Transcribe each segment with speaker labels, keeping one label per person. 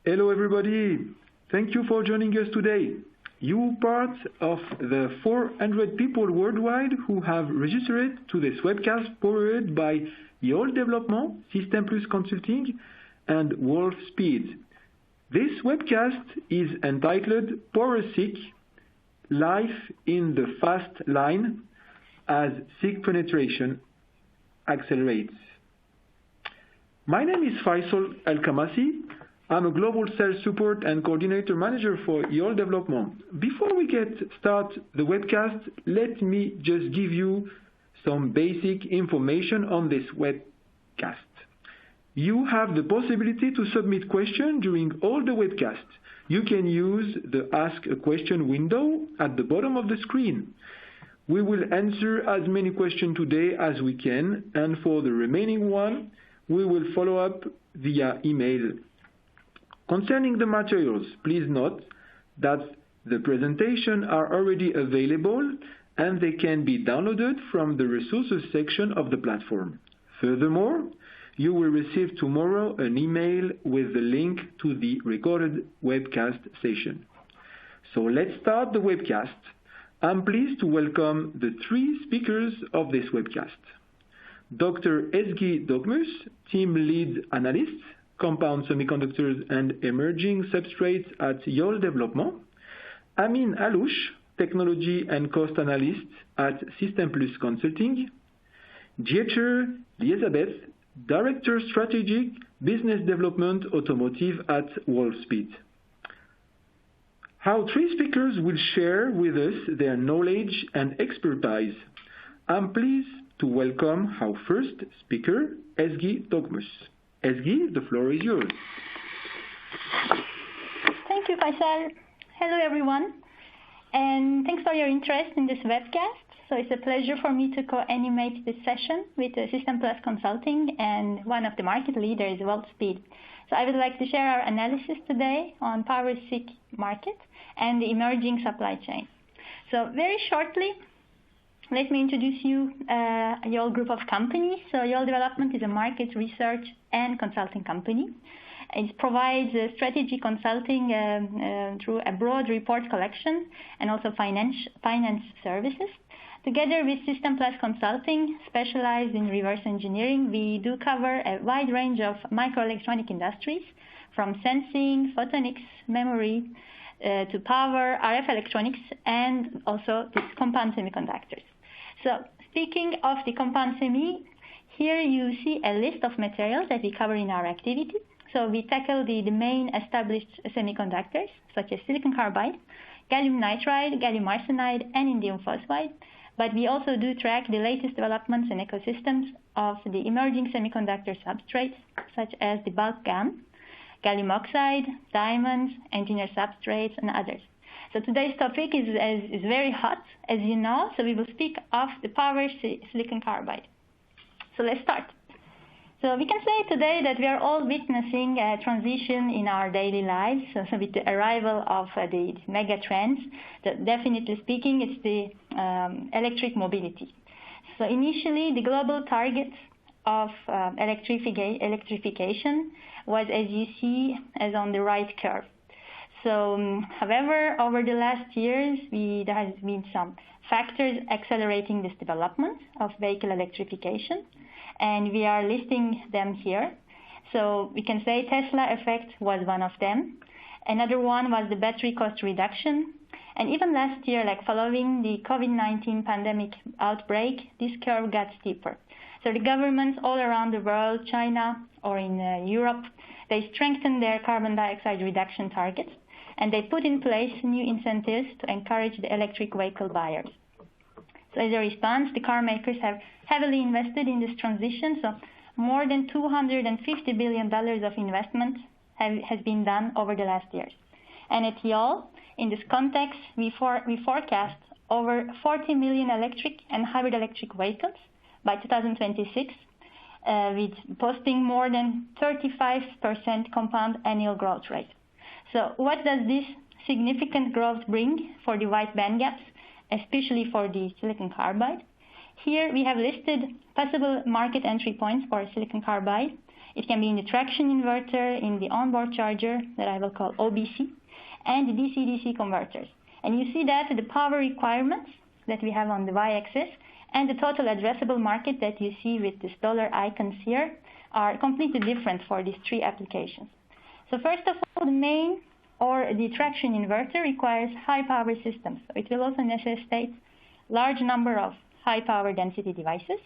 Speaker 1: Hello everybody, thank you for joining us today. You are part of the 400 people worldwide who have registered to this webcast powered by Yole Développement, System Plus Consulting, and Wolfspeed. This webcast is entitled Power SiC, Life in the Fast Line as SiC penetration accelerates. My name is Faisal El-Khamasi. I'm a Global Sales Support and Coordinator Manager for Yole Développement. Before we get started the webcast, let me just give you some basic information on this webcast. You have the possibility to submit questions during all the webcast. You can use the Ask a Question window at the bottom of the screen. We will answer as many questions today as we can, and for the remaining one, we will follow up via email. Concerning the materials, please note that the presentations are already available and they can be downloaded from the resources section of the platform. Furthermore, you will receive tomorrow an email with the link to the recorded webcast session. So let's start the webcast. I'm pleased to welcome the three speakers of this webcast. Dr. Ezgi Dokmus, Team Lead Analyst, Compound Semiconductors and Emerging Substrates at Yole Développement. Amin Alouche, Technology and Cost Analyst at System Plus Consulting. Dieter Liesabeth, Director Strategic Business Development Automotive at Wolfspeed. Our three speakers will share with us their knowledge and expertise. I'm pleased to welcome our first speaker, Ezgi Dokmus. Ezgi, the floor is yours.
Speaker 2: Thank you, Faisal. Hello, everyone. And thanks for your interest in this webcast. So it's a pleasure for me to co-animate this session with System Plus Consulting and one of the market leaders, Wolfspeed. So I would like to share our analysis today on power SiC market and the emerging supply chain. So very shortly, let me introduce you Yole Group of companies. So Yole Développement is a market research and consulting company. It provides strategy consulting through a broad report collection and also finance services. Together with System Plus Consulting, specialized in reverse engineering, we do cover a wide range of microelectronic industries, from sensing, photonics, memory, to power, RF electronics, and also the compound semiconductors. So speaking of the compound semi, here you see a list of materials that we cover in our activity. So we tackle the main established semiconductors, such as silicon carbide, gallium nitride, gallium arsenide, and indium phosphide. But we also do track the latest developments and ecosystems of the emerging semiconductor substrates, such as the bulk GaN, gallium oxide, diamonds, engineered substrates, and others. So today's topic is very hot, as you know, so we will speak of the power silicon carbide. So let's start. So we can say today that we are all witnessing a transition in our daily lives. So with the arrival of the mega trends, definitely speaking, it's the electric mobility. So initially, the global target of electrification was, as you see, as on the right curve. So, however, over the last years, there has been some factors accelerating this development of vehicle electrification, and we are listing them here. So we can say Tesla effect was one of them. Another one was the battery cost reduction. And even last year, like following the COVID-19 pandemic outbreak, this curve got steeper. So the governments all around the world, China or in Europe, they strengthened their carbon dioxide reduction targets, and they put in place new incentives to encourage the electric vehicle buyers. So as a response, the car makers have heavily invested in this transition. So more than $250 billion of investment has been done over the last years. And at Yole, in this context, we forecast over 40 million electric and hybrid electric vehicles by 2026, with posting more than 35% compound annual growth rate. So what does this significant growth bring for the wide band gaps, especially for the silicon carbide? Here we have listed possible market entry points for silicon carbide It can be in the traction inverter, in the onboard charger that I will call OBC, and the DC-DC converters. And you see that the power requirements that we have on the y-axis and the total addressable market that you see with these dollar icons here are completely different for these three applications. So first of all, the main or the traction inverter requires high power systems. So it will also necessitate large number of high power density devices.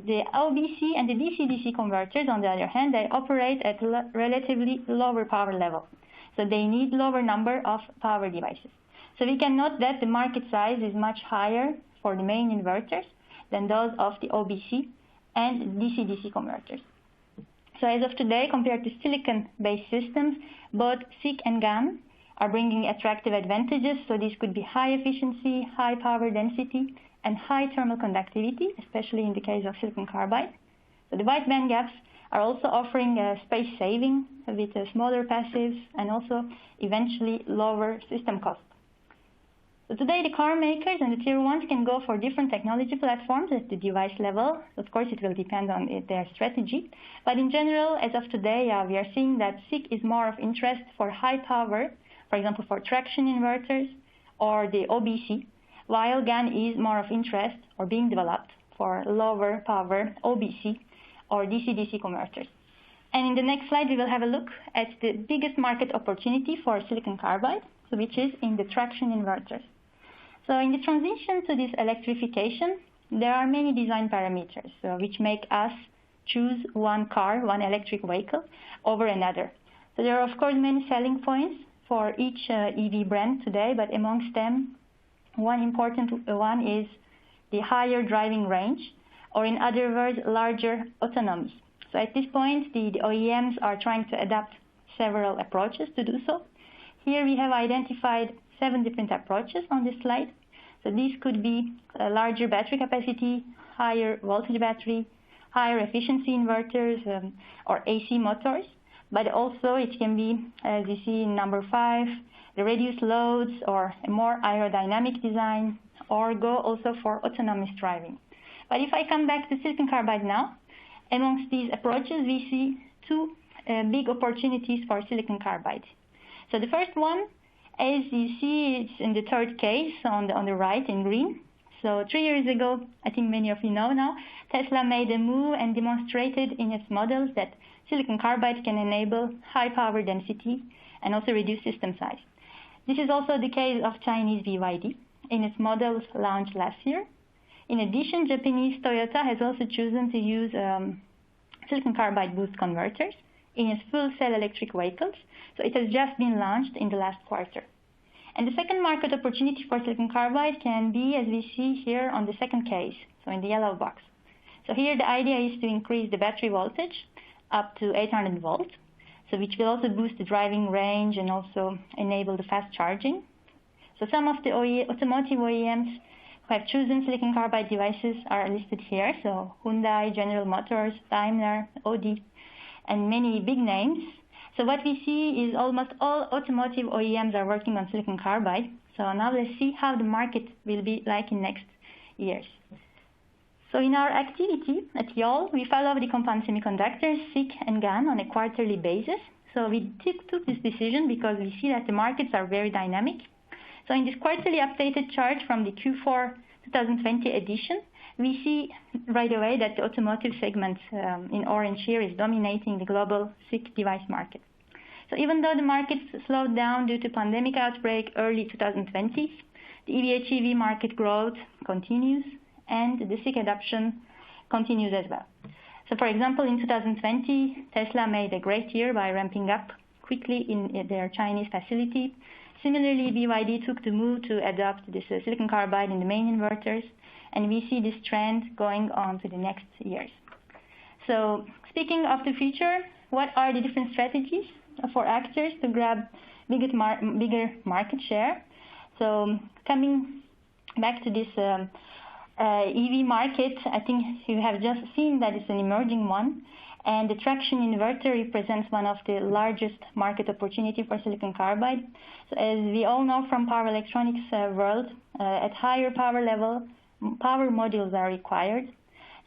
Speaker 2: The OBC and the DC-DC converters, on the other hand, they operate at relatively lower power level. So they need lower number of power devices. So we can note that the market size is much higher for the main inverters than those of the OBC and DC-DC converters. So as of today, compared to silicon-based systems, both SiC and GaN are bringing attractive advantages. So these could be high efficiency, high power density, and high thermal conductivity, especially in the case of silicon carbide. So the wide band gaps are also offering space saving with smaller passives and also eventually lower system cost. So today the car makers and the tier ones can go for different technology platforms at the device level. Of course, it will depend on their strategy. But in general, as of today, we are seeing that SiC is more of interest for high power, for example, for traction inverters or the OBC, while GaN is more of interest or being developed for lower power OBC or DC-DC converters. And in the next slide, we will have a look at the biggest market opportunity for silicon carbide, which is in the traction inverters. So in the transition to this electrification, there are many design parameters which make us choose one car, one electric vehicle over another. So there are, of course, many selling points for each EV brand today, but amongst them, one important one is the higher driving range, or in other words, larger autonomy. So at this point, the OEMs are trying to adapt several approaches to do so. Here we have identified 7 different approaches on this slide. So these could be a larger battery capacity, higher voltage battery, higher efficiency inverters, or AC motors. But also it can be, as you see in number 5, the reduced loads or a more aerodynamic design, or go also for autonomous driving. But if I come back to silicon carbide now, amongst these approaches we see 2 big opportunities for silicon carbide. So the first one, as you see, it's in the third case on the right in green. So 3 years ago, I think many of you know now, Tesla made a move and demonstrated in its models that silicon carbide can enable high power density and also reduce system size. This is also the case of Chinese BYD in its models launched last year. In addition, Japanese Toyota has also chosen to use silicon carbide boost converters in its full cell electric vehicles. So it has just been launched in the last quarter. And the second market opportunity for silicon carbide can be, as we see here on the second case, so in the yellow box. So here the idea is to increase the battery voltage up to 800 volts, so which will also boost the driving range and also enable the fast charging. So some of the automotive OEMs who have chosen silicon carbide devices are listed here. So Hyundai, General Motors, Daimler, Audi, and many big names. So what we see is almost all automotive OEMs are working on silicon carbide. So now let's see how the market will be like in next years. So in our activity at Yole, we follow the compound semiconductors, SiC and GaN on a quarterly basis. So we took this decision because we see that the markets are very dynamic. So in this quarterly updated chart from the Q4 2020 edition, we see right away that the automotive segment in orange here is dominating the global SiC device market. So even though the markets slowed down due to pandemic outbreak early 2020, the EV/HEV market growth continues and the SiC adoption continues as well. So for example, in 2020, Tesla made a great year by ramping up quickly in their Chinese facility. Similarly, BYD took the move to adopt this silicon carbide in the main inverters, and we see this trend going on to the next years. So speaking of the future, what are the different strategies for actors to grab bigger market share? So coming back to this EV market, I think you have just seen that it's an emerging one, and the traction inverter represents one of the largest market opportunity for silicon carbide. So as we all know from power electronics world, at higher power level, power modules are required.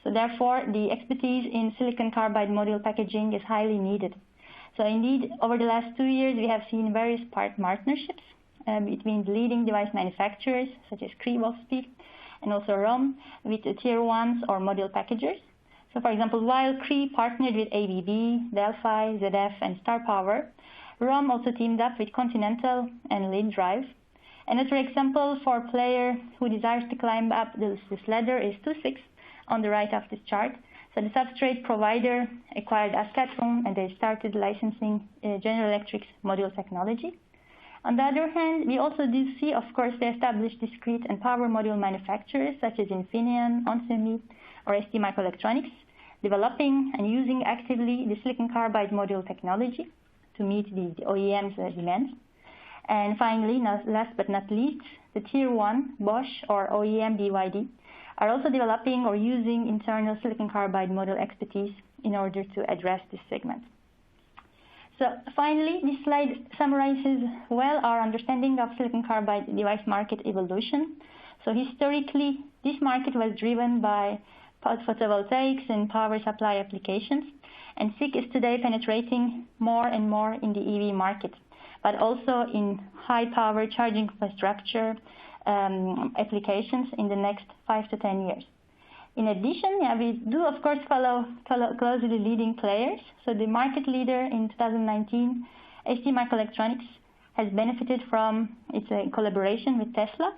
Speaker 2: So therefore, the expertise in silicon carbide module packaging is highly needed. So indeed, over the last 2 years, we have seen various partnerships between the leading device manufacturers, such as Cree, Wolfspeed, and also ROM, with the tier 1s or module packagers. So for example, while Cree partnered with ABB, Delphi, ZF, and Star Power, ROM also teamed up with Continental and Lead Drive. Another example for a player who desires to climb up this ladder is II-VI on the right of this chart. So the substrate provider acquired Ascatron and they started licensing General Electric's module technology. On the other hand, we also do see, of course, the established discrete and power module manufacturers such as Infineon, onsemi, or STMicroelectronics developing and using actively the silicon carbide module technology to meet the OEM's demands. And finally, last but not least, the tier 1, Bosch or OEM BYD, are also developing or using internal silicon carbide module expertise in order to address this segment. So finally, this slide summarizes well our understanding of silicon carbide device market evolution. So historically, this market was driven by photovoltaics and power supply applications, and SiC is today penetrating more and more in the EV market, but also in high power charging infrastructure applications in the next 5 to 10 years. In addition, we do of course follow closely leading players. So the market leader in 2019, STMicroelectronics, has benefited from its collaboration with Tesla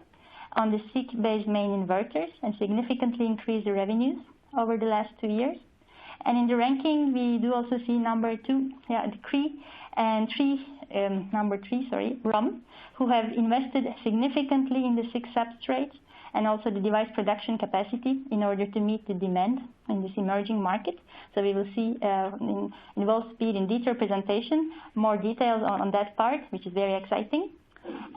Speaker 2: on the SiC-based main inverters and significantly increased the revenues over the last 2 years. And in the ranking, we do also see number 2, the Cree, and number 3, ROM, who have invested significantly in the SiC substrates and also the device production capacity in order to meet the demand in this emerging market. So we will see in Wolfspeed in detailed presentation more details on that part, which is very exciting.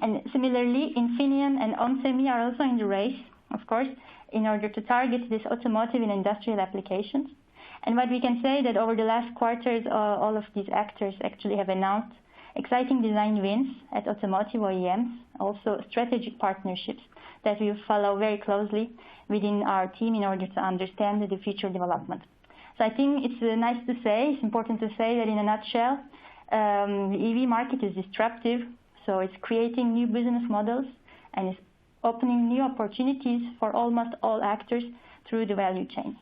Speaker 2: And similarly, Infineon and onsemi are also in the race, of course, in order to target this automotive and industrial applications. And what we can say that over the last quarters, all of these actors actually have announced exciting design wins at automotive OEMs, also strategic partnerships that we will follow very closely within our team in order to understand the future development. So I think it's nice to say, it's important to say that in a nutshell, the EV market is disruptive, so it's creating new business models and it's opening new opportunities for almost all actors through the value chain.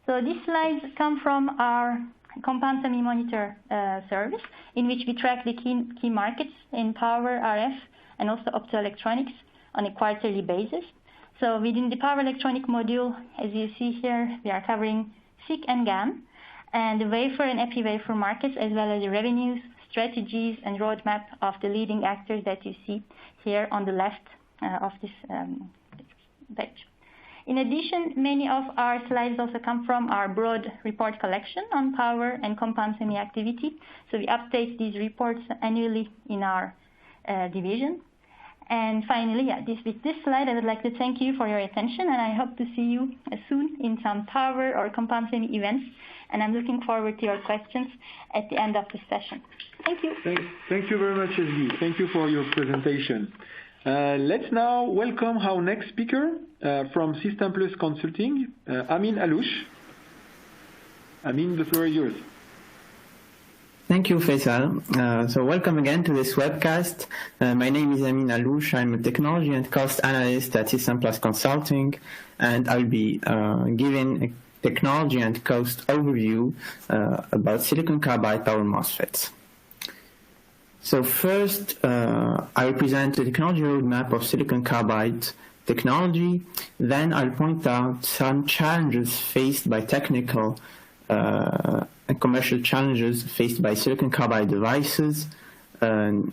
Speaker 2: So these slides come from our compound semi-monitor service, in which we track the key markets in power, RF, and also optoelectronics on a quarterly basis. So within the power electronic module, as you see here, we are covering SiC and GaN, and the wafer and epi wafer markets, as well as the revenues, strategies, and roadmap of the leading actors that you see here on the left of this page. In addition, many of our slides also come from our broad report collection on power and compound semi activity. So we update these reports annually in our division. And finally, with this slide, I would like to thank you for your attention, and I hope to see you soon in some power or compound semi events. And I'm looking forward to your questions at the end of the session. Thank you.
Speaker 1: Thank you very much, Esli. Thank you for your presentation. Let's now welcome our next speaker from System Plus Consulting, Amin Alouche. Amin, the floor is yours.
Speaker 3: Thank you, Faisal. So welcome again to this webcast. My name is Amin Alouche. I'm a technology and cost analyst at System Plus Consulting, and I'll be giving a technology and cost overview about silicon carbide power MOSFETs. So first, I will present the technology roadmap of silicon carbide technology. Then I'll point out some challenges faced by technical and commercial challenges faced by silicon carbide devices.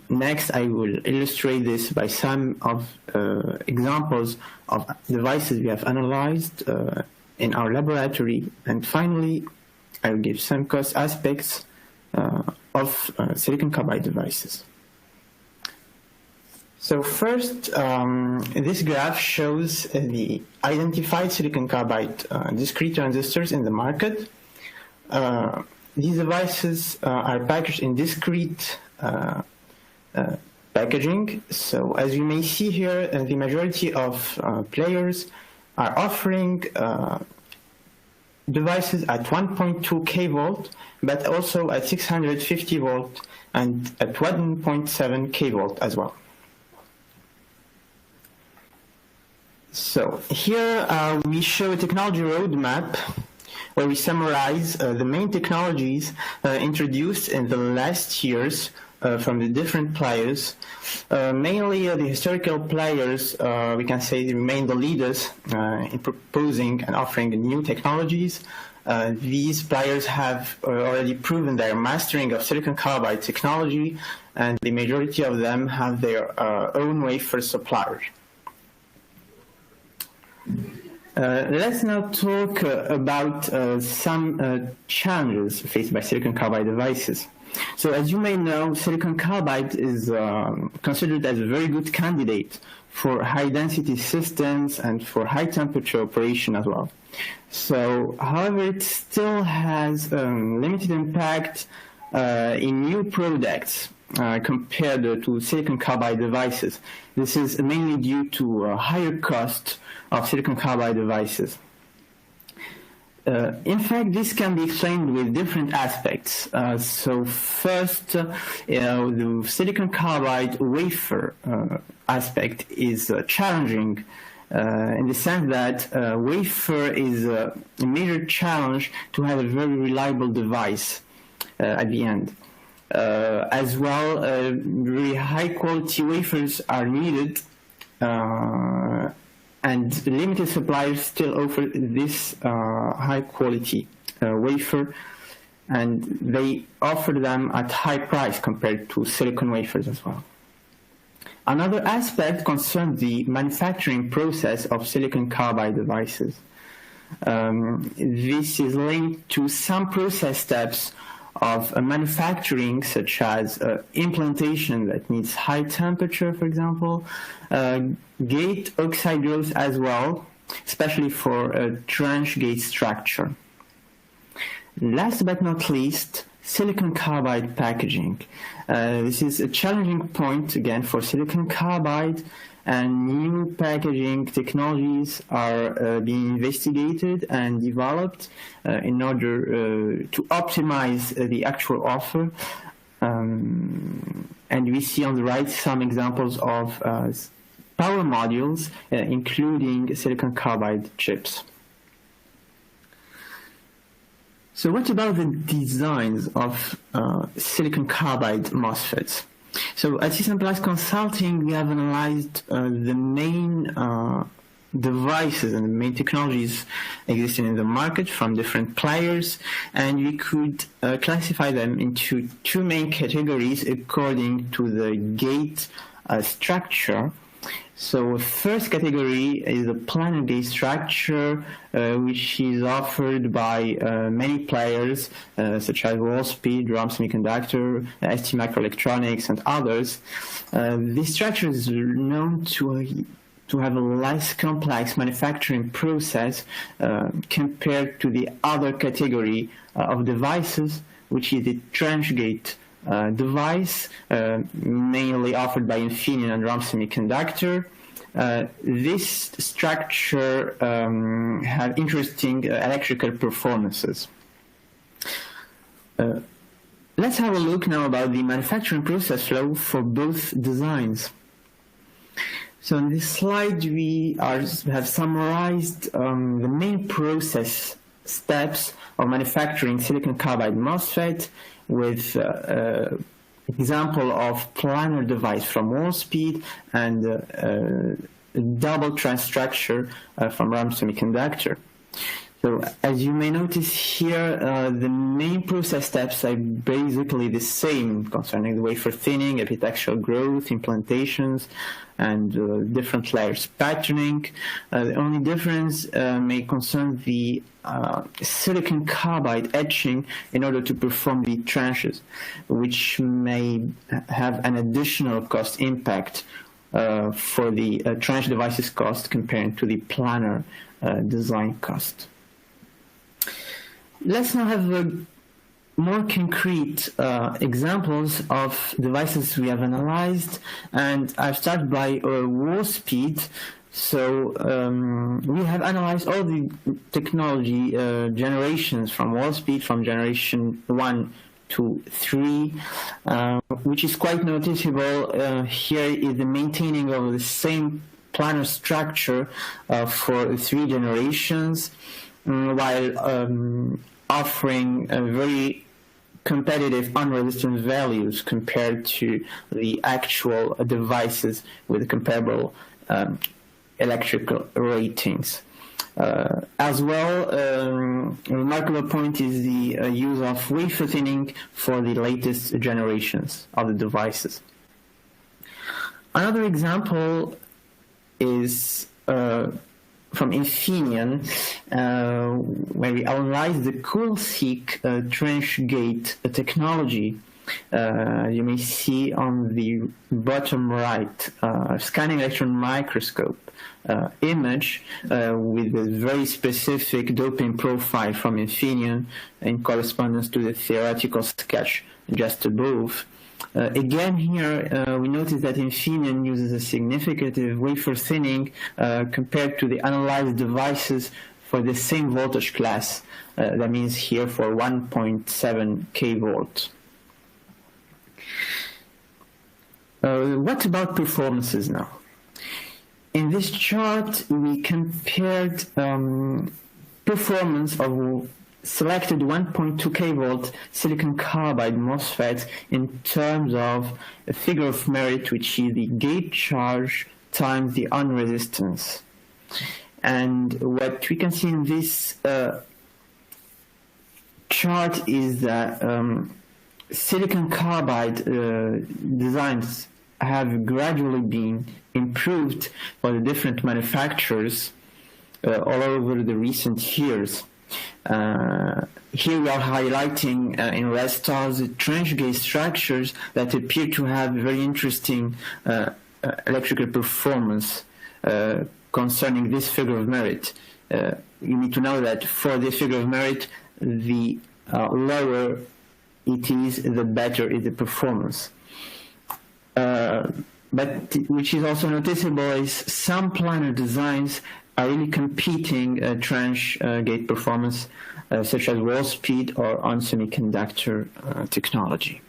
Speaker 3: Next, I will illustrate this by some of examples of devices we have analyzed in our laboratory. And finally, I will give some cost aspects of silicon carbide devices. So first, this graph shows the identified silicon carbide discrete transistors in the market. These devices are packaged in discrete packaging. So as you may see here, the majority of players are offering devices at 1.2 kV, but also at 650 volt and at 1.7 kV as well. So here we show a technology roadmap where we summarize the main technologies introduced in the last years from the different players. Mainly the historical players, we can say, remain the leaders in proposing and offering new technologies. These players have already proven their mastering of silicon carbide technology, and the majority of them have their own wafer suppliers. Let's now talk about some challenges faced by silicon carbide devices. So as you may know, silicon carbide is considered as a very good candidate for high-density systems and for high-temperature operation as well. So, however, it still has limited impact in new products compared to silicon carbide devices. This is mainly due to a higher cost of silicon carbide devices. In fact, this can be explained with different aspects. So first, the silicon carbide wafer aspect is challenging in the sense that wafer is a major challenge to have a very reliable device at the end. As well, very high quality wafers are needed, and limited suppliers still offer this high quality wafer, and they offer them at high price compared to silicon wafers as well. Another aspect concerns the manufacturing process of silicon carbide devices. This is linked to some process steps of manufacturing, such as implantation that needs high temperature, for example, gate oxide growth as well, especially for a trench gate structure. Last but not least, silicon carbide packaging. This is a challenging point again for silicon carbide, and new packaging technologies are being investigated and developed in order to optimize the actual offer. And we see on the right some examples of power modules, including silicon carbide chips. So what about the designs of silicon carbide MOSFETs? So at System Plus Consulting, we have analyzed the main devices and the main technologies existing in the market from different players, and we could classify them into two main categories according to the gate structure. So first category is the planar gate structure, which is offered by many players such as Wolfspeed, RAM Semiconductor, ST Microelectronics, and others. This structure is known to have a less complex manufacturing process compared to the other category of devices, which is the trench gate device, mainly offered by Infineon and RAM Semiconductor. This structure have interesting electrical performances. Let's have a look now about the manufacturing process flow for both designs. So in this slide, we have summarized the main process steps of manufacturing silicon carbide MOSFET with example of planar device from Wolfspeed and double trans structure from RAM Semiconductor. So as you may notice here, the main process steps are basically the same concerning the wafer thinning, epitaxial growth, implantations, and different layers patterning. The only difference may concern the silicon carbide etching in order to perform the trenches, which may have an additional cost impact for the trench devices cost compared to the planar design cost. Let's now have more concrete examples of devices we have analyzed, and I've started by Wolfspeed. So we have analyzed all the technology generations from Wolfspeed, from generation 1 to 3, which is quite noticeable. Here is the maintaining of the same planar structure for 3 generations, while offering very competitive unresistance values compared to the actual devices with comparable electrical ratings. As well, a remarkable point is the use of wafer thinning for the latest generations of the devices. Another example is from Infineon, where we analyze the cool SiC trench gate technology. You may see on the bottom right scanning electron microscope image with a very specific doping profile from Infineon in correspondence to the theoretical sketch just above. Again here we notice that Infineon uses a significant wafer thinning compared to the analyzed devices for the same voltage class. That means here for 1.7 kV. What about performances now? In this chart, we compared performance of selected 1.2 kV silicon carbide Mosfet in terms of a figure of merit, which is the gate charge times the unresistance. And what we can see in this chart is that silicon carbide designs have gradually been improved by the different manufacturers all over the recent years. Here we are highlighting in red stars the trench gate structures that appear to have very interesting electrical performance concerning this figure of merit. You need to know that for this figure of merit, the lower it is, the better is the performance. But which is also noticeable is some planar designs are really competing trench gate performance, such as Wolfspeed or on semiconductor technology.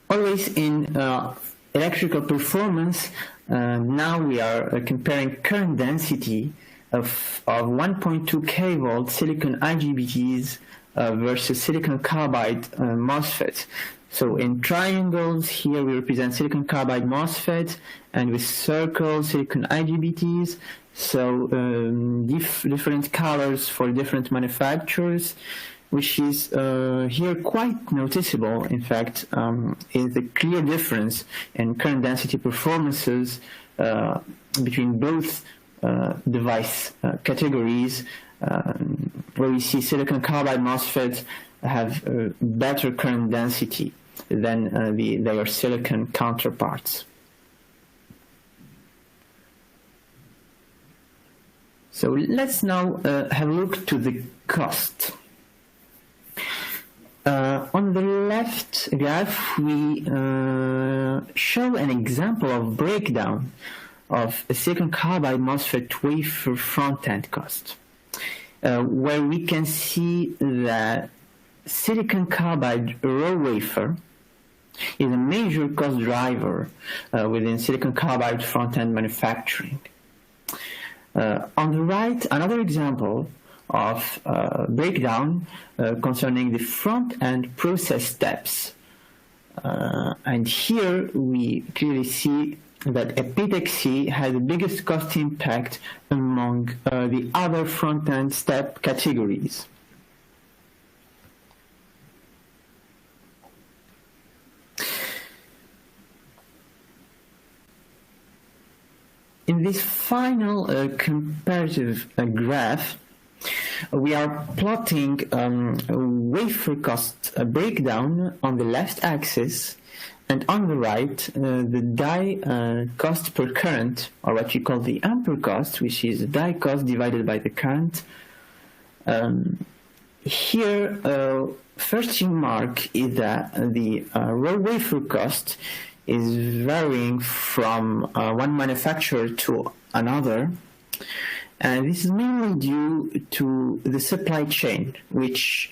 Speaker 3: Always in electrical performance, now we are comparing current density of 1.2 kV silicon IGBTs versus silicon carbide MOSFET. So in triangles, here we represent silicon carbide MOSFET, and with circles, silicon IGBTs. So different colors for different manufacturers, which is here quite noticeable. In fact, is the clear difference in current density performances between both device categories, where we see silicon carbide MOSFETs have better current density than their silicon counterparts. So let's now have a look to the cost. On the left graph, we show an example of breakdown of a silicon carbide MOSFET wafer front-end cost, where we can see that silicon carbide raw wafer is a major cost driver within silicon carbide front-end manufacturing. On the right, another example of breakdown concerning the front-end process steps. And here we clearly see that epitaxy has the biggest cost impact among the other front-end step categories. In this final comparative graph, we are plotting wafer cost breakdown on the left axis, and on the right, the die cost per current, or what we call the ampere cost, which is the die cost divided by the current. Here, first remark is that the raw wafer cost is varying from one manufacturer to another. And this is mainly due to the supply chain, which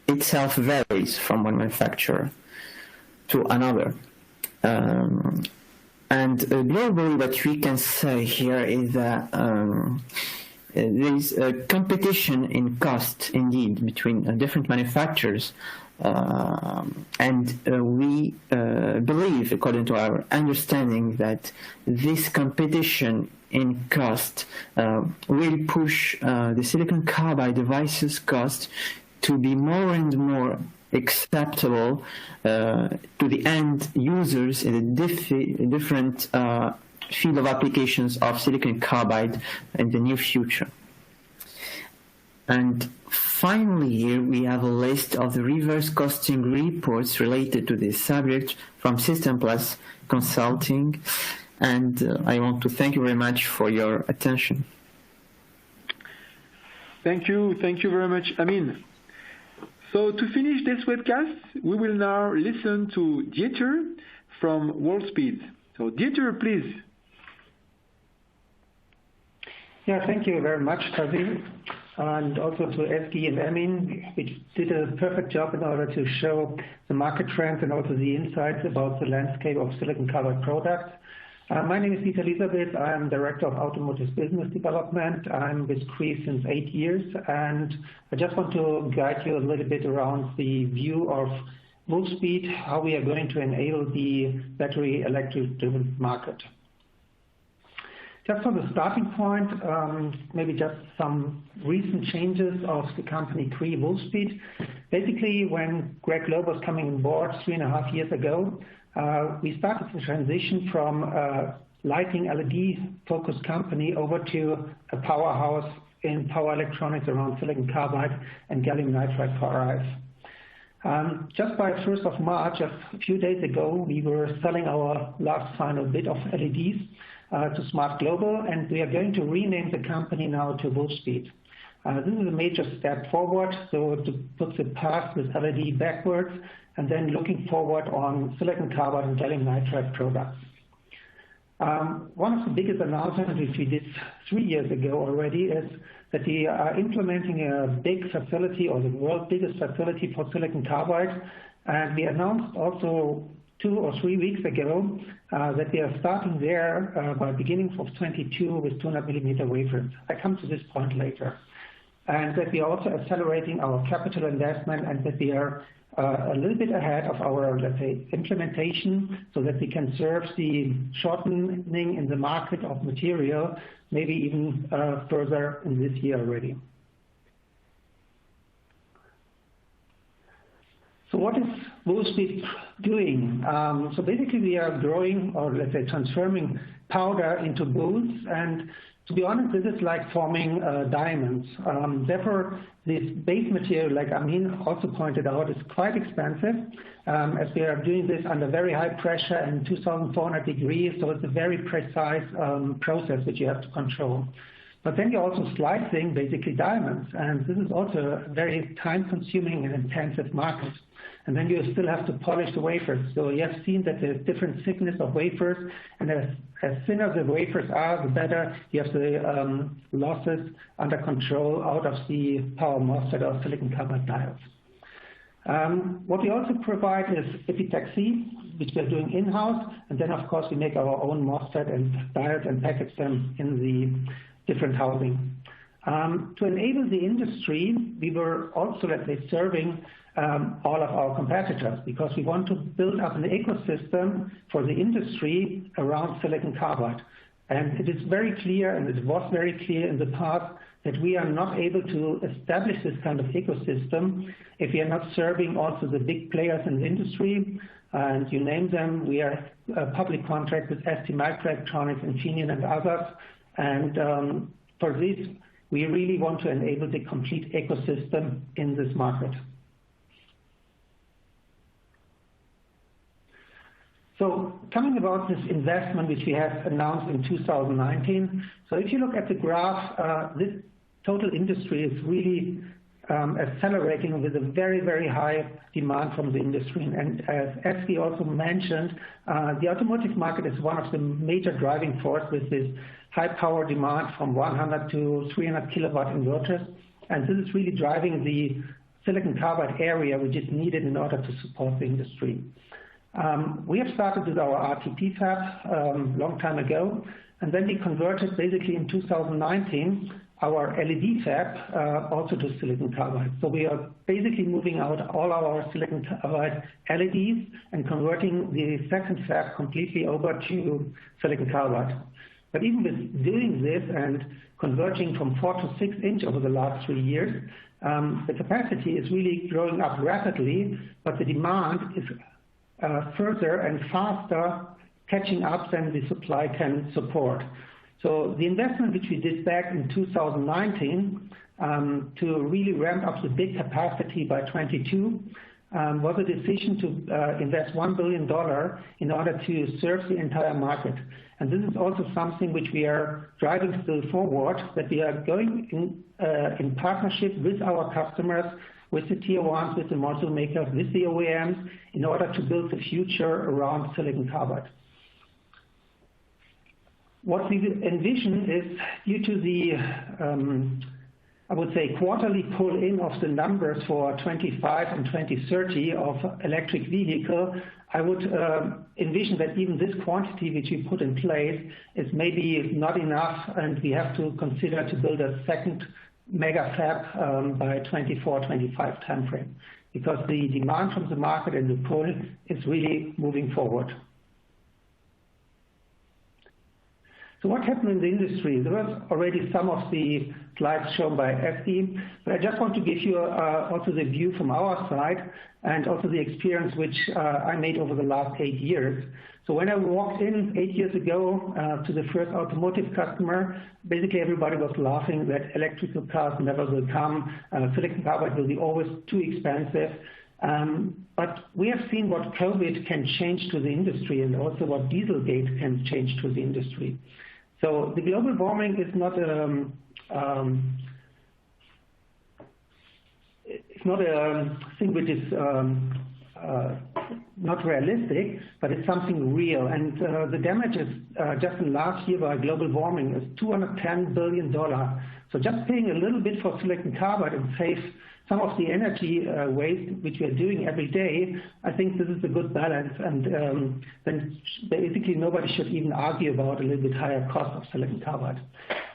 Speaker 3: itself varies from one manufacturer to another. And globally, what we can say here is that there is a competition in cost, indeed, between different manufacturers. And we believe, according to our understanding, that this competition in cost will push the silicon carbide devices cost to be more and more acceptable to the end users in the different field of applications of silicon carbide in the near future. And finally, here we have a list of the reverse costing reports related to this subject from System Plus Consulting. And I want to thank you very much for your attention.
Speaker 1: Thank you very much, Amin. So to finish this webcast, we will now listen to Dieter from Wolfspeed. So Dieter, please.
Speaker 4: Yeah, thank you very much, Kazi, and also to Eski and Amin, which did a perfect job in order to show the market trends and also the insights about the landscape of silicon carbide products. My name is Liesabeth. I am Director of Automotive Business Development. I'm with Cree since 8 years, and I just want to guide you a little bit around the view of Wolfspeed, how we are going to enable the battery electric-driven market. Just for the starting point, maybe just some recent changes of the company Cree Wolfspeed. Basically, when Greg Loeb was coming on board 3.5 years ago, we started the transition from a lighting LED-focused company over to a powerhouse in power electronics around silicon carbide and gallium nitride power ICE. Just by 1st of March, a few days ago, we were selling our last final bit of LEDs to Smart Global, and we are going to rename the company now to Wolfspeed. This is a major step forward, so to put the past with LED backwards and then looking forward on silicon carbide and gallium nitride products. One of the biggest announcements which we did 3 years ago already is that we are implementing a big facility, or the world's biggest facility for silicon carbide, and we announced also 2 or 3 weeks ago that we are starting there by beginning of 22 with 200 millimeter wafers. I come to this point later. And that we are also accelerating our capital investment, and that we are a little bit ahead of our, let's say, implementation, so that we can serve the shortening in the market of material, maybe even further in this year already. So what is Wolfspeed doing? So basically we are growing, or let's say transforming powder into boules, and to be honest, this is like forming diamonds. Therefore, this base material, like Amin also pointed out, is quite expensive, as we are doing this under very high pressure and 2,400 degrees, so it's a very precise process which you have to control. But then you're also slicing basically diamonds, and this is also a very time-consuming and intensive market. And then you still have to polish the wafers. So you have seen that there's different thickness of wafers, and as thinner the wafers are, the better you have the losses under control out of the power Mosfet or silicon carbide diodes. What we also provide is epitaxy, which we're doing in-house, and then of course we make our own Mosfet and diodes and package them in the different housing. To enable the industry, we were also, let's say, serving all of our competitors, because we want to build up an ecosystem for the industry around silicon carbide. And it is very clear, and it was very clear in the past, that we are not able to establish this kind of ecosystem if we are not serving also the big players in the industry. And you name them, we are a public contract with STMicroelectronics, Infineon, and others. And for this, we really want to enable the complete ecosystem in this market. So coming about this investment which we have announced in 2019, so if you look at the graph, this total industry is really accelerating with a very, very high demand from the industry. And as we also mentioned, the automotive market is one of the major driving forces with this high power demand from 100 to 300 kilowatt inverters. And this is really driving the silicon carbide area, which is needed in order to support the industry. We have started with our RTP fab a long time ago, and then we converted basically in 2019 our LED fab also to silicon carbide. So we are basically moving out all our silicon carbide LEDs and converting the second fab completely over to silicon carbide. But even with doing this and converging from 4 to 6 inch over the last 3 years, the capacity is really growing up rapidly, but the demand is further and faster catching up than the supply can support. So the investment which we did back in 2019 to really ramp up the big capacity by 22 was a decision to invest $1 billion in order to serve the entire market. And this is also something which we are driving still forward, that we are going in partnership with our customers, with the tier ones, with the module makers, with the OEMs, in order to build the future around silicon carbide. What we envision is, due to the, I would say, quarterly pull-in of the numbers for 25 and 2030 of electric vehicle, I would envision that even this quantity which we put in place is maybe not enough, and we have to consider to build a second mega fab by 24-25 timeframe, because the demand from the market and the pull is really moving forward. So what happened in the industry? There was already some of the slides shown by SD, but I just want to give you also the view from our side and also the experience which I made over the last 8 years. So when I walked in 8 years ago to the first automotive customer, basically everybody was laughing that electrical cars never will come, silicon carbide will be always too expensive. But we have seen what COVID can change to the industry, and also what Dieselgate can change to the industry. So the global warming is not it's not a thing which is not realistic, but it's something real. And the damages just in last year by global warming is $210 billion. So just paying a little bit for silicon carbide and save some of the energy waste which we are doing every day, I think this is a good balance. And then basically nobody should even argue about a little bit higher cost of silicon carbide.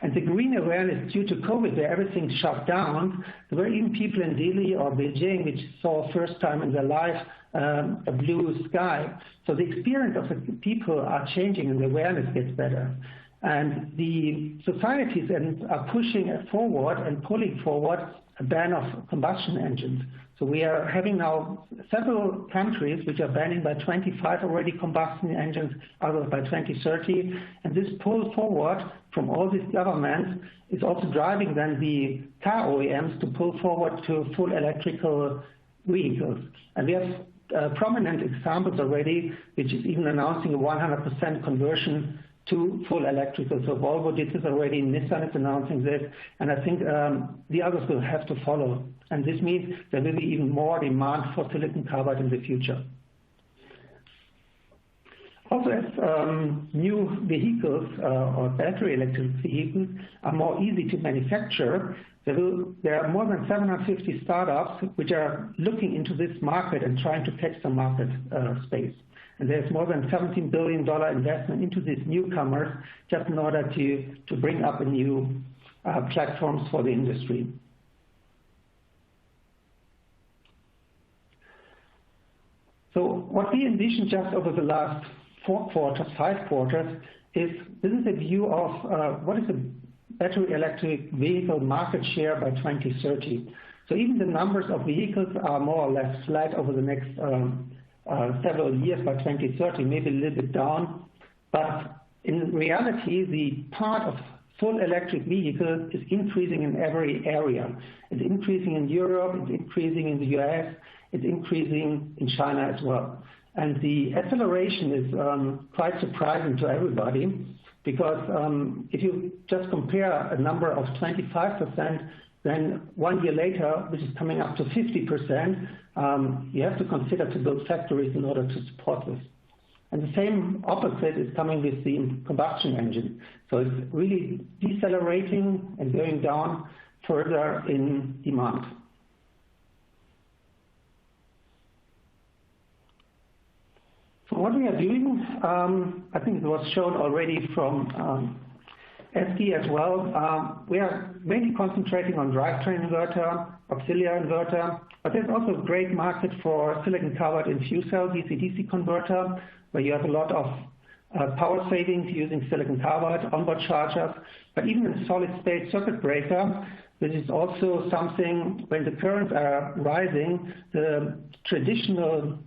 Speaker 4: And the green awareness due to COVID, where everything shut down, there were even people in Delhi or Beijing which saw first time in their life a blue sky. So the experience of the people are changing and the awareness gets better. And the societies are pushing forward and pulling forward a ban of combustion engines. So we are having now several countries which are banning by 25 already combustion engines, others by 2030. And this pull forward from all these governments is also driving then the car OEMs to pull forward to full electrical vehicles. And we have prominent examples already, which is even announcing a 100% conversion to full electrical. So Volvo did this already, Nissan is announcing this, and I think the others will have to follow. And this means there will be even more demand for silicon carbide in the future. Also, as new vehicles or battery electric vehicles are more easy to manufacture, there are more than 750 startups which are looking into this market and trying to catch the market space. And there's more than $17 billion investment into these newcomers just in order to bring up a new platforms for the industry. So what we envision just over the last 4 quarters, 5 quarters, is this is a view of what is the battery electric vehicle market share by 2030. So even the numbers of vehicles are more or less flat over the next several years by 2030, maybe a little bit down. But in reality, the part of full electric vehicles is increasing in every area. It's increasing in Europe, it's increasing in the US, it's increasing in China as well. And the acceleration is quite surprising to everybody, because if you just compare a number of 25% then 1 year later, which is coming up to 50%, you have to consider to build factories in order to support this. And the same opposite is coming with the combustion engine. So it's really decelerating and going down further in demand. So what we are doing, I think it was shown already from SiC as well. We are mainly concentrating on drivetrain inverter, auxiliary inverter, but there's also a great market for silicon carbide in fuel cell DC-DC converter, where you have a lot of power savings using silicon carbide, onboard chargers, but even in solid-state circuit breaker, this is also something when the currents are rising, the traditional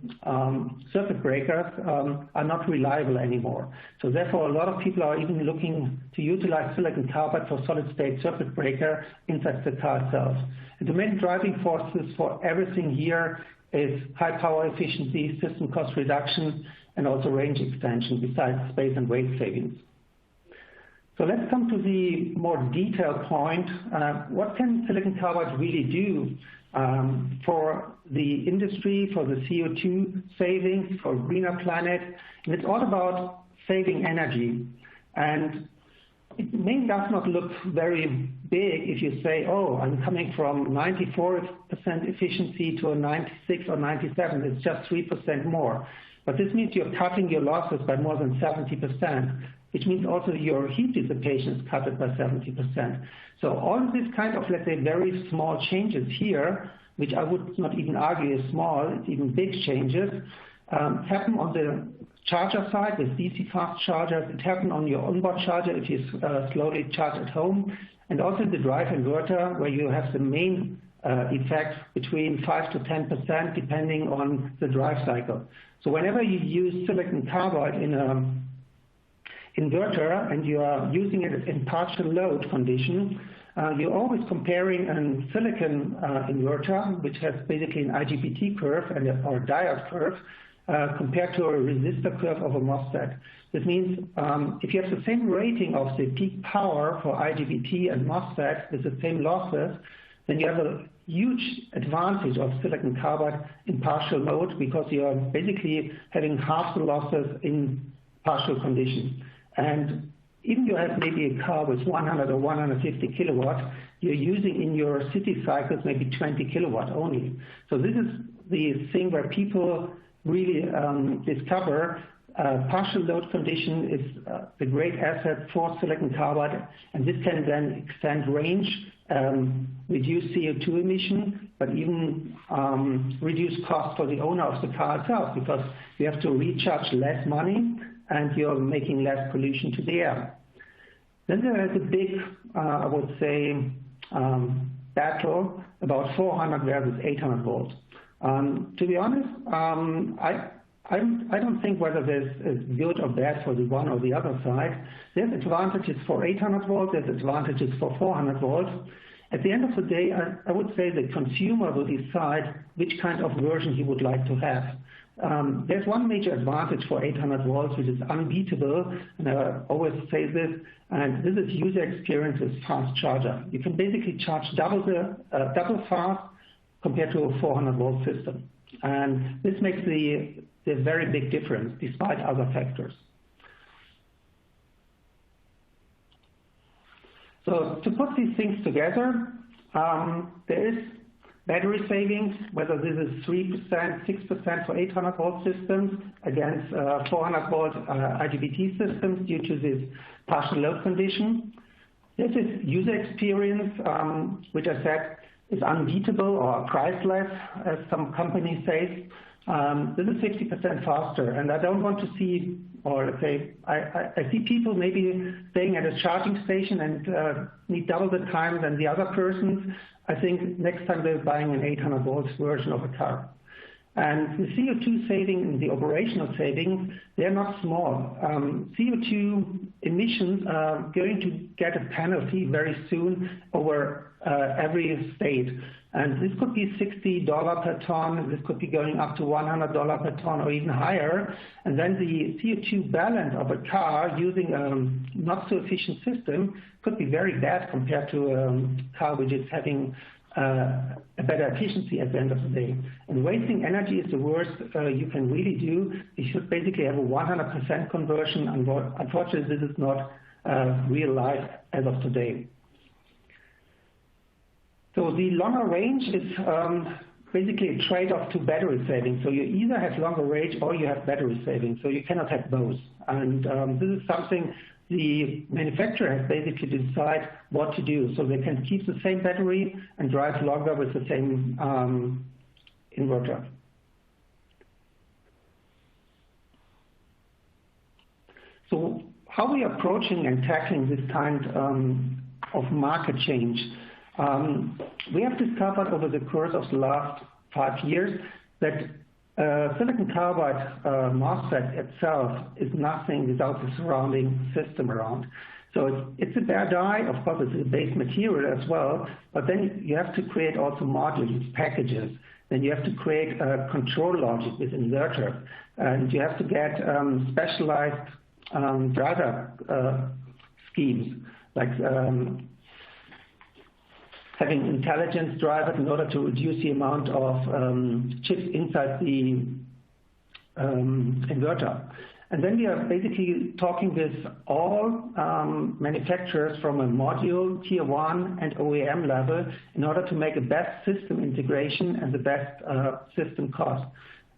Speaker 4: circuit breakers are not reliable anymore. So therefore, a lot of people are even looking to utilize silicon carbide for solid-state circuit breaker inside the car itself. And the main driving forces for everything here is high power efficiency, system cost reduction, and also range extension besides space and weight savings. So let's come to the more detailed point. What can silicon carbide really do for the industry, for the CO2 savings, for a greener planet? And it's all about saving energy. And it maybe does not look very big if you say, oh, I'm coming from 94% efficiency to a 96 or 97. It's just 3% more. But this means you're cutting your losses by more than 70%, which means also your heat dissipation is cut by 70%. So all of this kind of, let's say, very small changes here, which I would not even argue is small, it's even big changes, happen on the charger side with DC fast chargers. It happens on your onboard charger if you slowly charge at home, and also the drive inverter, where you have the main effect between 5 to 10% depending on the drive cycle. So whenever you use silicon carbide in an inverter and you are using it in partial load condition, you're always comparing a silicon inverter, which has basically an IGBT curve or a diode curve, compared to a resistor curve of a Mosfet. This means if you have the same rating of the peak power for IGBT and Mosfet with the same losses, then you have a huge advantage of silicon carbide in partial load because you are basically having half the losses in partial condition. And even you have maybe a car with 100 or 150 kilowatt, you're using in your city cycles maybe 20 kilowatt only. So this is the thing where people really discover partial load condition is the great asset for silicon carbide, and this can then extend range, reduce CO2 emission, but even reduce cost for the owner of the car itself because you have to recharge less money and you're making less pollution to the air. Then there is a big, I would say, battle about 400 versus 800 volts. To be honest, I don't think whether this is good or bad for the one or the other side. There's advantages for 800 volts, there's advantages for 400 volts. At the end of the day, I would say the consumer will decide which kind of version he would like to have. There's one major advantage for 800 volts, which is unbeatable, and I always say this, and this is user experience with fast charger. You can basically charge double fast compared to a 400 volt system. And this makes the very big difference despite other factors. So to put these things together, there is battery savings, whether this is 3%, 6% for 800 volt systems against 400 volt IGBT systems due to this partial load condition. This is user experience, which I said is unbeatable or priceless, as some companies say. This is 50% faster, and I don't want to see, or let's say, I see people maybe staying at a charging station and need double the time than the other persons. I think next time they're buying an 800 volts version of a car. And the CO2 saving and the operational savings, they're not small. CO2 emissions are going to get a penalty very soon over every state. And this could be $60 per ton, this could be going up to $100 per ton or even higher. And then the CO2 balance of a car using a not so efficient system could be very bad compared to a car which is having a better efficiency at the end of the day. And wasting energy is the worst you can really do. You should basically have a 100% conversion. Unfortunately, this is not real life as of today. So the longer range is basically a trade-off to battery saving. So you either have longer range or you have battery saving. So you cannot have both. And this is something the manufacturer has basically to decide what to do. So they can keep the same battery and drive longer with the same inverter. So how are we approaching and tackling this kind of market change? We have discovered over the course of the last 5 years that silicon carbide Mosfet itself is nothing without the surrounding system around. So it's a bare die, of course it's a base material as well, but then you have to create also modules, packages. Then you have to create a control logic with inverter, and you have to get specialized driver schemes, like having intelligence drivers in order to reduce the amount of chips inside the inverter. And then we are basically talking with all manufacturers from a module, tier 1 and OEM level in order to make a best system integration and the best system cost.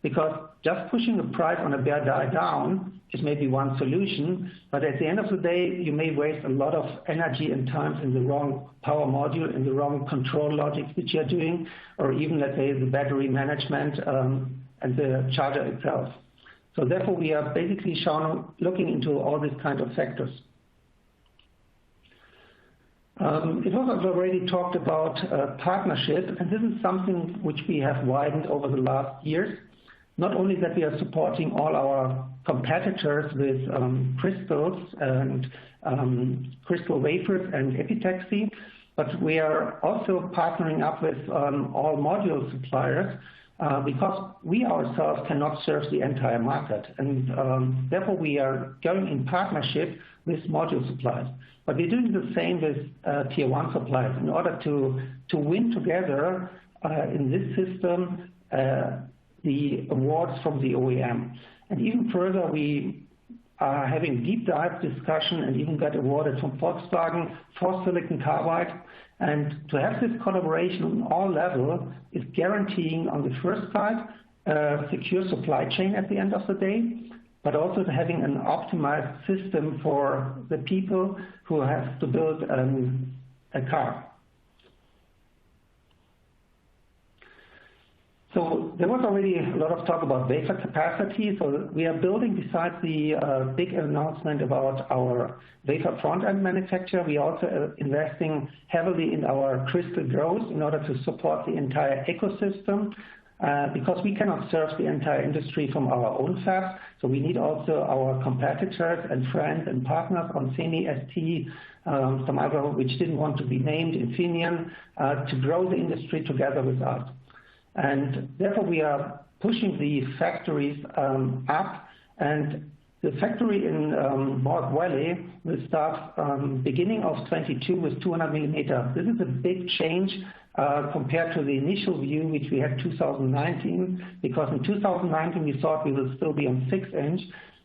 Speaker 4: Because just pushing the price on a bare die down is maybe one solution, but at the end of the day, you may waste a lot of energy and time in the wrong power module, in the wrong control logics which you're doing, or even, let's say, the battery management and the charger itself. So therefore, we are basically looking into all these kind of factors. It was already talked about partnership, and this is something which we have widened over the last years. Not only that we are supporting all our competitors with crystals and crystal wafers and epitaxy, but we are also partnering up with all module suppliers because we ourselves cannot serve the entire market. And therefore we are going in partnership with module suppliers. But we're doing the same with tier 1 suppliers in order to win together in this system the awards from the OEM. And even further, we are having deep dive discussion and even got awarded from Volkswagen for silicon carbide. And to have this collaboration on all levels is guaranteeing on the first side a secure supply chain at the end of the day, but also having an optimized system for the people who have to build a car. So there was already a lot of talk about wafer capacity. So we are building, besides the big announcement about our wafer front-end manufacturer, we are also investing heavily in our crystal growth in order to support the entire ecosystem because we cannot serve the entire industry from our own fab. So we need also our competitors and friends and partners on SEMI, ST, some other which didn't want to be named, Infineon, to grow the industry together with us. And therefore we are pushing the factories up, and the factory in Mohawk Valley will start beginning of 22 with 200 millimeter. This is a big change compared to the initial view which we had 2019, because in 2019 we thought we will still be on 6-inch,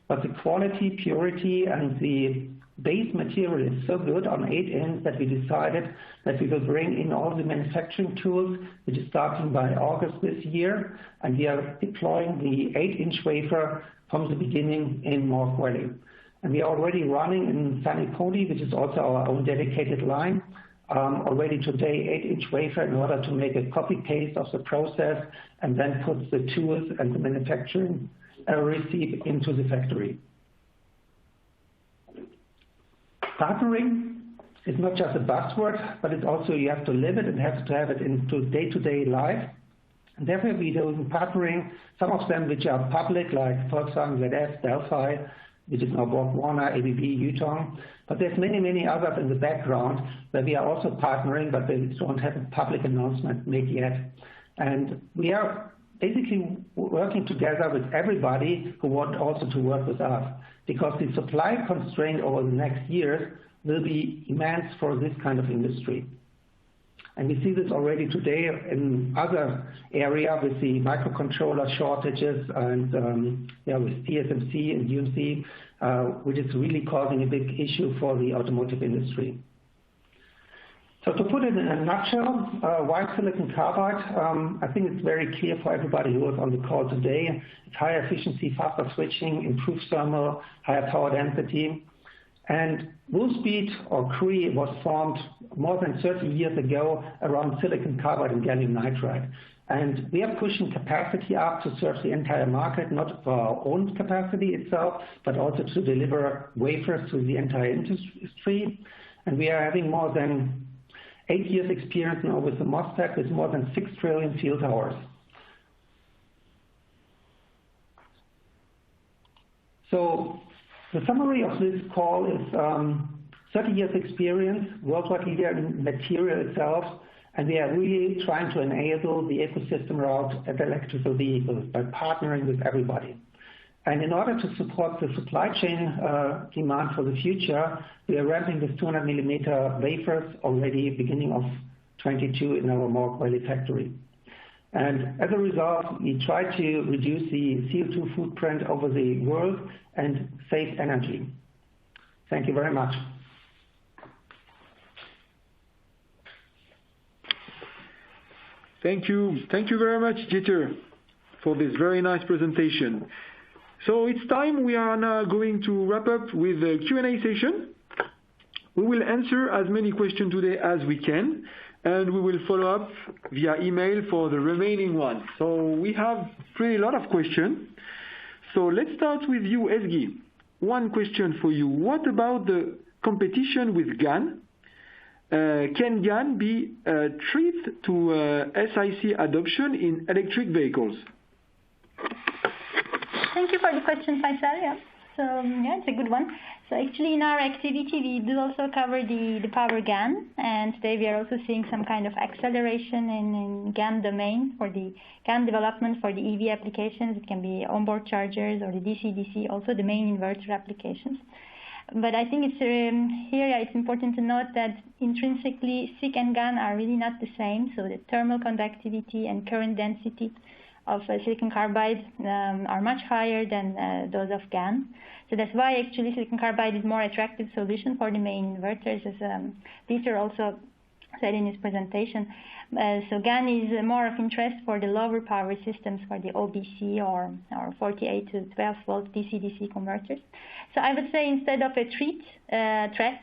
Speaker 4: but the quality, purity and the base material is so good on 8-inch that we decided that we will bring in all the manufacturing tools, which is starting by August this year, and we are deploying the 8-inch wafer from the beginning in Mohawk Valley. And we are already running in Sunny Pony, which is also our own dedicated line, already today 8-inch wafer in order to make a copy-paste of the process and then put the tools and the manufacturing receipt into the factory. Partnering is not just a buzzword, but it's also you have to live it and have to have it into day-to-day life. And therefore, we do partnering, some of them which are public, like Volkswagen, ZF, Delphi, which is now Borg Warner, ABB, Yutong. But there's many, many others in the background that we are also partnering, but they don't have a public announcement made yet. And we are basically working together with everybody who want also to work with us, because the supply constraint over the next years will be immense for this kind of industry. And we see this already today in other areas with the microcontroller shortages and with TSMC and UMC, which is really causing a big issue for the automotive industry. So to put it in a nutshell, why silicon carbide? I think it's very clear for everybody who was on the call today. It's higher efficiency, faster switching, improved thermal, higher power density. And Wolfspeed, or Cree, was formed more than 30 years ago around silicon carbide and gallium nitride. And we are pushing capacity up to serve the entire market, not for our own capacity itself, but also to deliver wafers to the entire industry. And we are having more than 8 years experience now with the Mosfet, with more than 6 trillion field hours. So the summary of this call is 30 years experience, worldwide leader in material itself, and we are really trying to enable the ecosystem around electrical vehicles by partnering with everybody. And in order to support the supply chain demand for the future, we are ramping this 200 millimeter wafers already beginning of 22 in our Morg Valley factory. And as a result, we try to reduce the CO2 footprint over the world and save energy. Thank you very much.
Speaker 1: Thank you. Thank you very much, Dieter, for this very nice presentation. So it's time. We are now going to wrap up with a Q&A session. We will answer as many questions today as we can, and we will follow up via email for the remaining ones. So we have pretty lot of questions. So let's start with you, Ezgi. One question for you. What about the competition with GaN? Can GaN be a threat to SiC adoption in electric vehicles?
Speaker 2: Thank you for the question, Faisal. Yeah. So it's a good one. So actually in our activity, we do also cover the power GaN, and today we are also seeing some kind of acceleration in GaN domain for the GaN development for the EV applications. It can be onboard chargers or the DC-DC, also the main inverter applications. But I think it's important to note that intrinsically SiC and GaN are really not the same. So the thermal conductivity and current density of silicon carbide are much higher than those of GaN. So that's why actually silicon carbide is more attractive solution for the main inverters, as Dieter also said in his presentation. So GaN is more of interest for the lower power systems, for the OBC or 48 to 12 volt DC-DC converters. So I would say instead of a threat,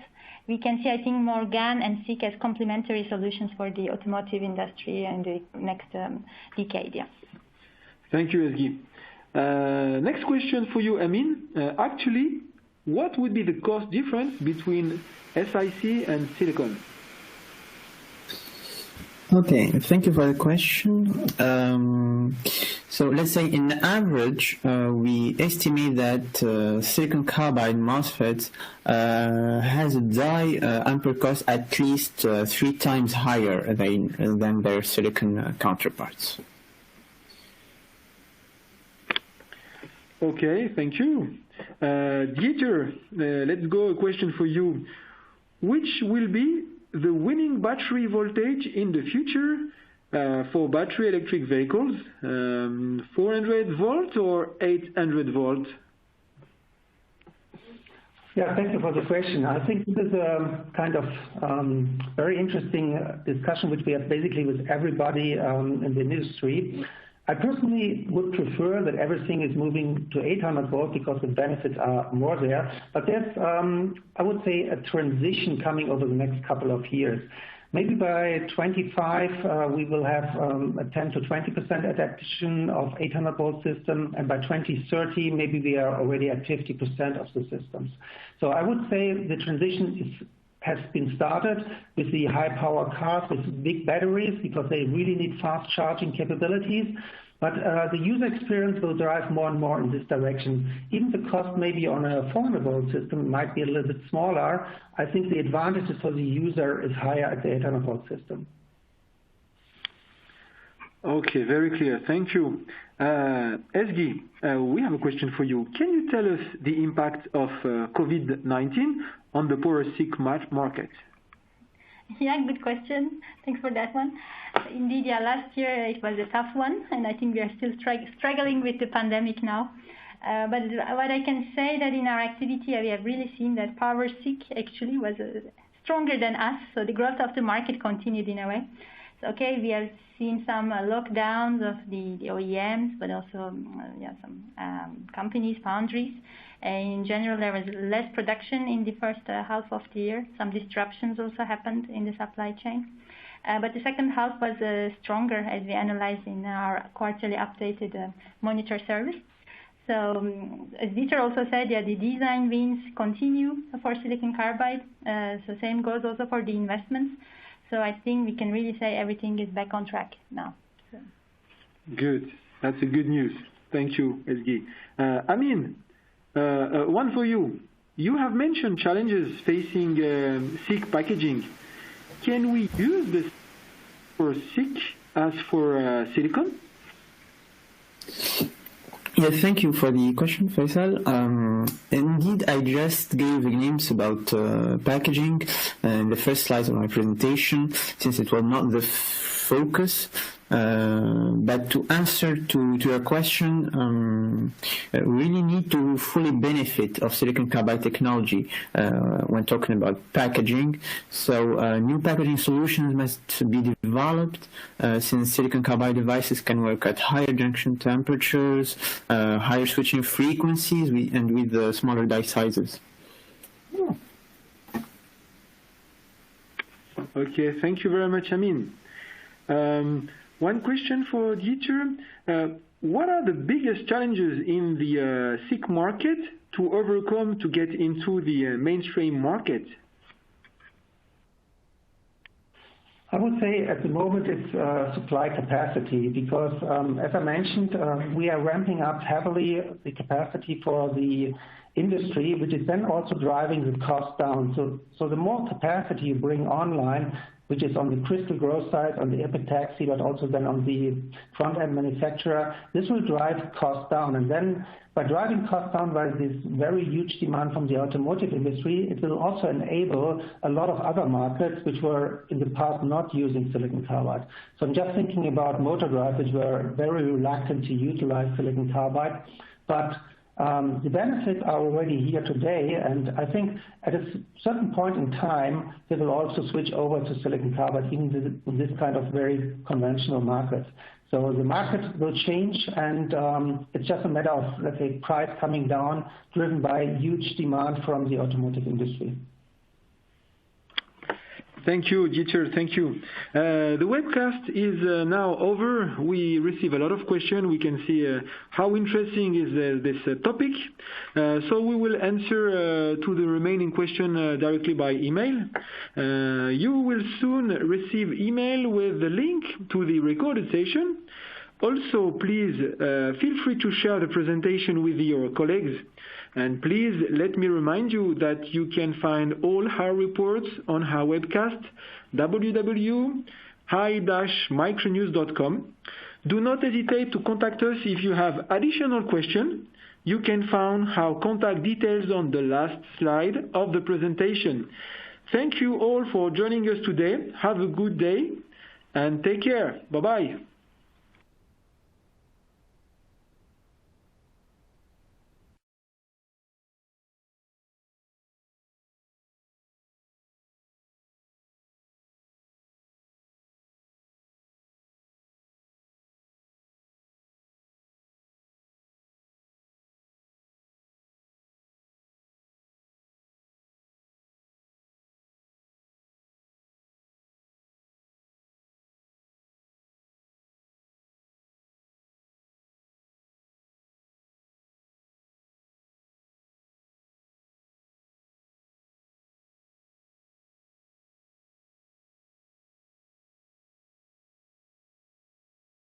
Speaker 2: we can see, I think, more GaN and SiC as complementary solutions for the automotive industry in the next decade. Yeah.
Speaker 1: Thank you, Ezgi. Next question for you, Amin. Actually, what would be the cost difference between SiC and silicon?
Speaker 3: Okay, thank you for the question. So let's say in average, we estimate that silicon carbide MOSFET has a die ampere cost at least 3 times higher than their silicon counterparts.
Speaker 1: Okay, thank you. Dieter, let's go a question for you. Which will be the winning battery voltage in the future for battery electric vehicles? 400 volt or 800 volt?
Speaker 4: Yeah, thank you for the question. I think this is a kind of very interesting discussion which we have basically with everybody in the industry. I personally would prefer that everything is moving to 800 volt because the benefits are more there. But there's, I would say, a transition coming over the next couple of years. Maybe by 25, we will have a 10 to 20% adaptation of 800 volt system, and by 2030, maybe we are already at 50% of the systems. So I would say the transition is has been started with the high-power cars with big batteries because they really need fast charging capabilities. But the user experience will drive more and more in this direction. Even the cost maybe on a 400-volt system might be a little bit smaller. I think the advantages for the user is higher at the 800-volt system.
Speaker 1: Okay, very clear. Thank you. Ezgi, we have a question for you. Can you tell us the impact of COVID-19 on the power SiC market?
Speaker 2: Yeah, good question. Thanks for that one. Indeed, yeah, last year it was a tough one, and I think we are still struggling with the pandemic now. But what I can say that in our activity, we have really seen that power SiC actually was stronger than us, so the growth of the market continued in a way. So, okay, we have seen some lockdowns of the OEMs, but also some companies, foundries. In general, there was less production in the first half of the year. Some disruptions also happened in the supply chain. But the second half was stronger as we analyzed in our quarterly updated monitor service. So as Dieter also said, yeah, the design wins continue for silicon carbide. So same goes also for the investments. So I think we can really say everything is back on track now. So.
Speaker 1: Good. That's a good news. Thank you, Ezgi. Amin, one for you. You have mentioned challenges facing SiC packaging. Can we use this for SiC as for silicon?
Speaker 3: Yes, thank you for the question, Faisal. Indeed, I just gave a glimpse about packaging in the first slide of my presentation, since it was not the focus. But to answer to your question, we really need to fully benefit of silicon carbide technology when talking about packaging. So new packaging solutions must be developed since silicon carbide devices can work at higher junction temperatures, higher switching frequencies, and with smaller die sizes.
Speaker 1: Okay, thank you very much, Amin. One question for Dieter. What are the biggest challenges in the SiC market to overcome to get into the mainstream market?
Speaker 4: I would say at the moment it's supply capacity because, as I mentioned, we are ramping up heavily the capacity for the industry, which is then also driving the cost down. So the more capacity you bring online, which is on the crystal growth side, on the epitaxy, but also then on the front-end manufacturer, this will drive costs down. And then by driving costs down by this very huge demand from the automotive industry, it will also enable a lot of other markets which were in the past not using silicon carbide. So I'm just thinking about motor drive, which were very reluctant to utilize silicon carbide. But the benefits are already here today, and I think at a certain point in time, they will also switch over to silicon carbide, even in this kind of very conventional market. So the market will change, and it's just a matter of, let's say, price coming down, driven by huge demand from the automotive industry.
Speaker 1: Thank you, Dieter. Thank you. The webcast is now over. We receive a lot of questions. We can see how interesting is this topic. So we will answer to the remaining question directly by email. You will soon receive email with the link to the recorded session. Also, please feel free to share the presentation with your colleagues. And please let me remind you that you can find all our reports on our webcast, www.high-micronews.com. Do not hesitate to contact us if you have additional questions. You can find our contact details on the last slide of the presentation. Thank you all for joining us today. Have a good day and take care. Bye-bye.